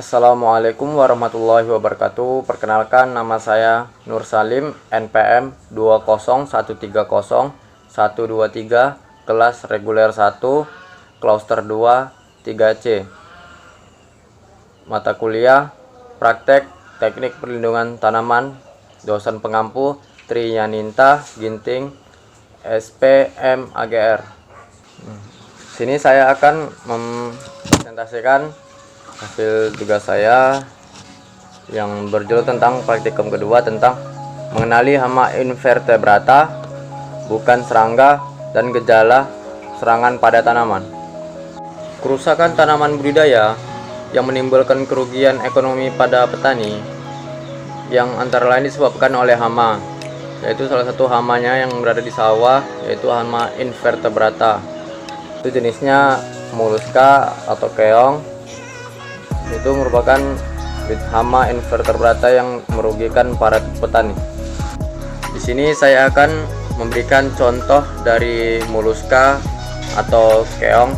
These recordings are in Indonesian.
Assalamualaikum warahmatullahi wabarakatuh. Perkenalkan, nama saya Nur Salim, NPM 20130-123, kelas reguler 1, klauster 2, 3C. Mata kuliah Praktek Teknik Perlindungan Tanaman, dosen pengampu Tri Yaninta Ginting, SPMAGR. Sini saya akan mempresentasikan hasil tugas saya yang berjudul tentang praktikum kedua tentang mengenali hama invertebrata, bukan serangga, dan gejala serangan pada tanaman. Kerusakan tanaman budidaya yang menimbulkan kerugian ekonomi pada petani yang antara lain disebabkan oleh hama, yaitu salah satu hamanya yang berada di sawah yaitu hama invertebrata. Itu jenisnya Mollusca atau keong. Itu merupakan hama invertebrata yang merugikan para petani. Di sini saya akan memberikan contoh dari Mollusca atau keong,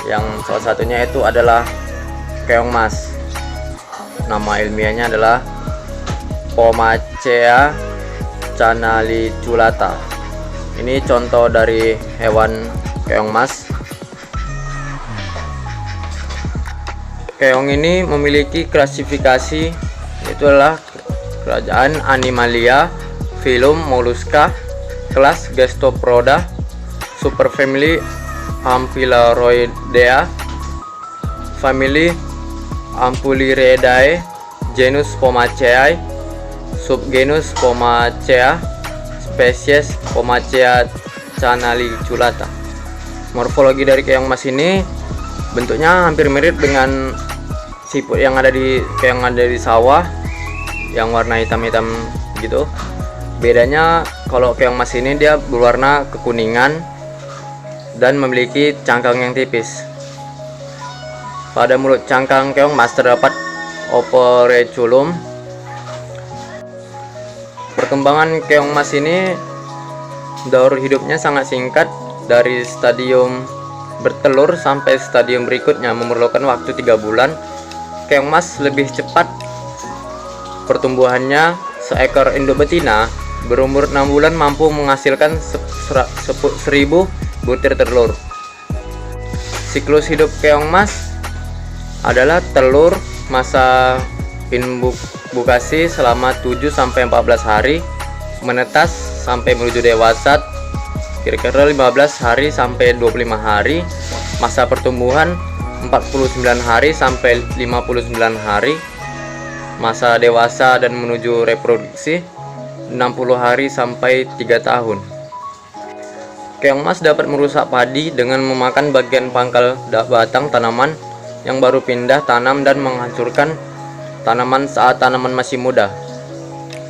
yang salah satunya itu adalah keong mas. Nama ilmiahnya adalah Pomacea canaliculata. Ini contoh dari hewan keong mas. Keong ini memiliki klasifikasi, yaitu adalah kerajaan Animalia, filum Mollusca, kelas Gastropoda, superfamily Amphilauroidea, family Ampuliridae, genus Pomaceae, subgenus Pomacea, spesies Pomacea canaliculata. Morfologi dari keong mas ini bentuknya hampir mirip dengan siput yang ada di sawah, yang warna hitam-hitam gitu. Bedanya kalau keong mas ini dia berwarna kekuningan dan memiliki cangkang yang tipis. Pada mulut cangkang keong mas terdapat operculum. Perkembangan keong mas ini daur hidupnya sangat singkat, dari stadium bertelur sampai stadium berikutnya memerlukan waktu 3 bulan. Keong mas lebih cepat pertumbuhannya. Seekor induk betina berumur 6 bulan mampu menghasilkan 1000 butir telur. Siklus hidup keong mas adalah telur, masa inkubasi selama 7-14 hari, menetas sampai menuju dewasa kira-kira 15 hari sampai 25 hari, masa pertumbuhan 49 hari sampai 59 hari, masa dewasa dan menuju reproduksi 60 hari sampai 3 tahun. Keong mas dapat merusak padi dengan memakan bagian pangkal batang tanaman yang baru pindah tanam dan menghancurkan tanaman saat tanaman masih muda.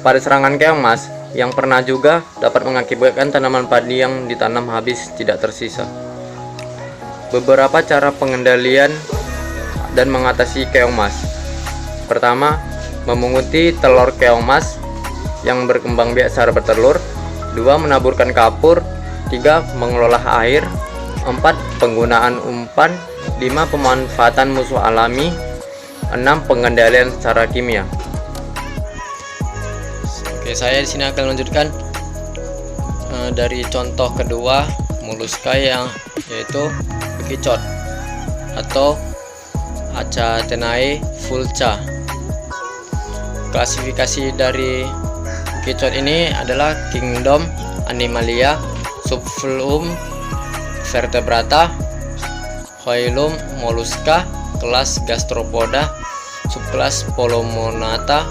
Pada serangan keong mas yang pernah juga dapat mengakibatkan tanaman padi yang ditanam habis tidak tersisa. Beberapa cara pengendalian dan mengatasi keong mas. Pertama, memunguti telur keong mas yang berkembang biak secara bertelur. 2. Menaburkan kapur. 3. Mengelola air. 4. Penggunaan umpan. 5. Pemanfaatan musuh alami. 6. Pengendalian secara kimia. Oke, saya di sini akan melanjutkan dari contoh kedua Mollusca, yaitu bekicot atau Achatenae fulca. Klasifikasi dari bekicot ini adalah kingdom Animalia, subfilum Vertebrata, phylum Mollusca, kelas Gastropoda, subkelas Polomonata,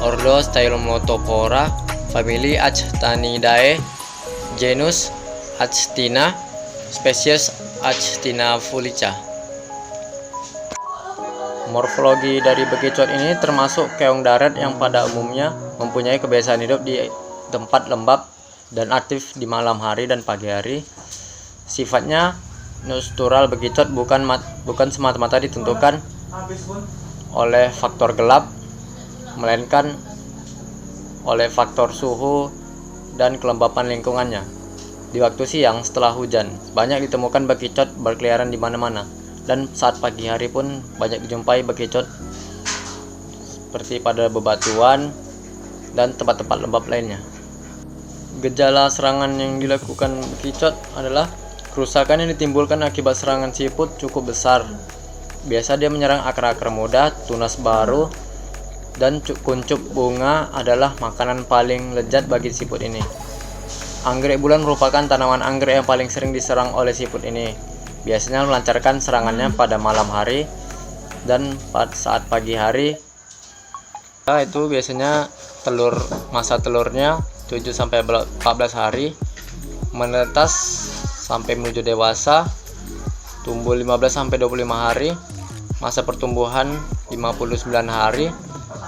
ordo Stylomotophora, famili Actinidae, genus Actina, spesies Actina fulica. Morfologi dari bekicot ini termasuk keong darat yang pada umumnya mempunyai kebiasaan hidup di tempat lembab dan aktif di malam hari dan pagi hari. Sifatnya nostural bekicot bukan semata-mata ditentukan oleh faktor gelap, melainkan oleh faktor suhu dan kelembapan lingkungannya. Di waktu siang setelah hujan, banyak ditemukan bekicot berkeliaran di mana-mana, dan saat pagi hari pun banyak dijumpai bekicot seperti pada bebatuan dan tempat-tempat lembab lainnya. Gejala serangan yang dilakukan bekicot adalah kerusakan yang ditimbulkan akibat serangan siput cukup besar. Biasa dia menyerang akar-akar muda, tunas baru, dan kuncup bunga adalah makanan paling lezat bagi siput ini. Anggrek bulan merupakan tanaman anggrek yang paling sering diserang oleh siput ini. Biasanya melancarkan serangannya pada malam hari dan saat pagi hari. Itu biasanya masa telurnya 7-14 hari, menetas sampai menuju dewasa, tumbuh 15-25 hari, masa pertumbuhan 59 hari,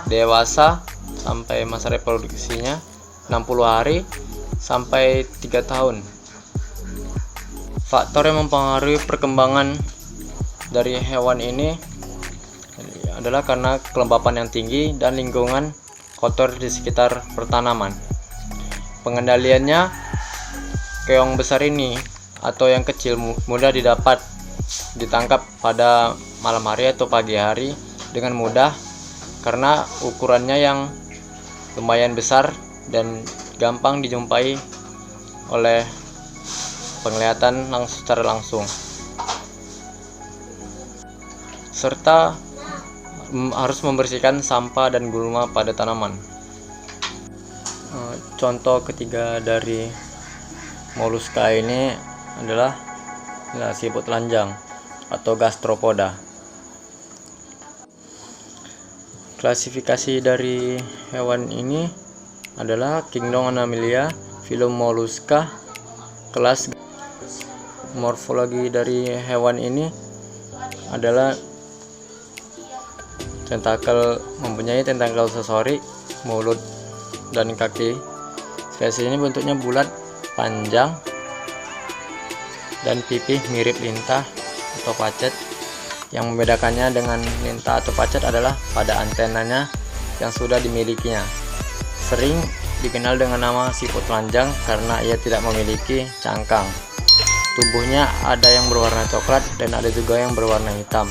dewasa sampai masa reproduksinya 60 hari sampai 3 tahun. Faktor yang mempengaruhi perkembangan dari hewan ini adalah karena kelembapan yang tinggi dan lingkungan kotor di sekitar pertanaman. Pengendaliannya, keong besar ini atau yang kecil mudah ditangkap pada malam hari atau pagi hari dengan mudah karena ukurannya yang lumayan besar dan gampang dijumpai oleh penglihatan secara langsung, serta harus membersihkan sampah dan gulma pada tanaman. Contoh ketiga dari moluska ini adalah siput telanjang atau gastropoda. Klasifikasi dari hewan ini adalah Kingdom Animalia, filum Mollusca, kelas. Morfologi dari hewan ini adalah mempunyai tentakel sensorik, mulut dan kaki. Spesies ini bentuknya bulat, panjang, dan pipih mirip lintah atau pacet. Yang membedakannya dengan lintah atau pacet adalah pada antenanya yang sudah dimilikinya. Sering dikenal dengan nama siput telanjang karena ia tidak memiliki cangkang. Tubuhnya ada yang berwarna coklat dan ada juga yang berwarna hitam,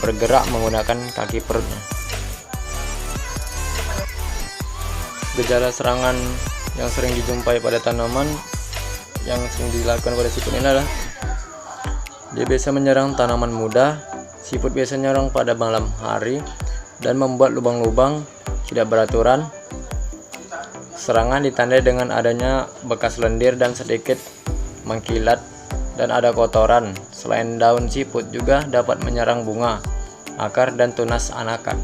bergerak menggunakan kaki perutnya. Gejala serangan yang sering dijumpai pada tanaman yang sering dilakukan pada siput ini adalah dia biasa menyerang tanaman muda. Siput biasa menyerang pada malam hari dan membuat lubang-lubang tidak beraturan. Serangan ditandai dengan adanya bekas lendir dan sedikit mengkilat dan ada kotoran. Selain daun, siput juga dapat menyerang bunga, akar, dan tunas anakan.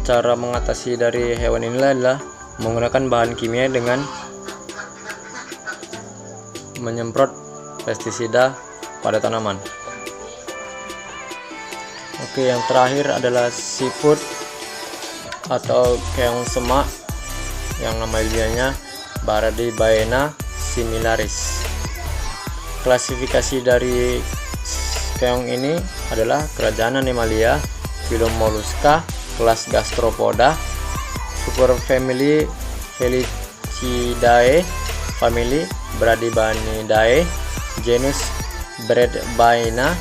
Cara mengatasi dari hewan ini adalah menggunakan bahan kimia dengan menyemprot pestisida pada tanaman. Oke, yang terakhir adalah siput atau keong semak yang nama ilmiahnya Bradybaena similaris. Klasifikasi dari keong ini adalah kerajaan Animalia, filum Mollusca, kelas Gastropoda, superfamily Felicidae, famili Bradybaenidae, genus Bradybaena,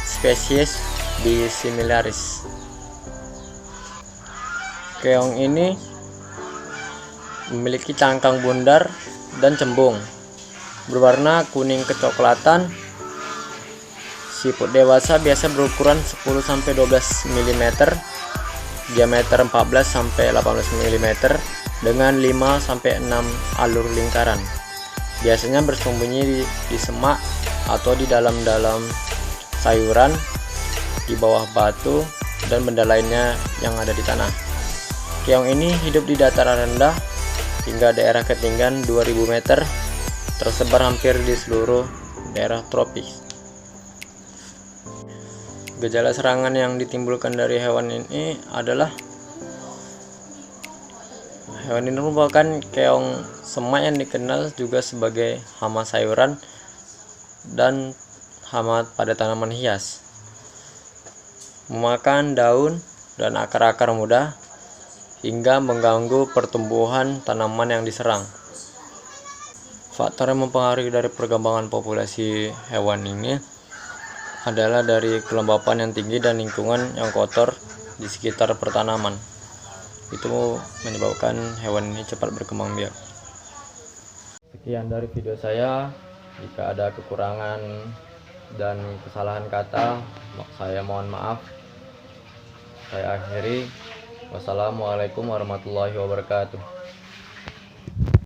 spesies Bisimilaris. Keong ini memiliki cangkang bundar dan cembung, berwarna kuning kecoklatan. Siput dewasa biasa berukuran 10-12 mm, diameter 14-18 mm, dengan 5-6 alur lingkaran. Biasanya bersembunyi di semak atau di dalam sayuran, di bawah batu, dan benda lainnya yang ada di tanah. Keong ini hidup di dataran rendah hingga daerah ketinggian 2000 meter, tersebar hampir di seluruh daerah tropis. Gejala serangan yang ditimbulkan dari hewan ini adalah hewan ini merupakan keong semak yang dikenal juga sebagai hama sayuran dan hama pada tanaman hias. Memakan daun dan akar-akar muda hingga mengganggu pertumbuhan tanaman yang diserang. Faktor yang mempengaruhi dari perkembangan populasi hewan ini adalah dari kelembapan yang tinggi dan lingkungan yang kotor di sekitar pertanaman. Itu menyebabkan hewan ini cepat berkembang biak. Sekian dari video saya. Jika ada kekurangan dan kesalahan kata, saya mohon maaf. Saya akhiri. Wassalamualaikum warahmatullahi wabarakatuh.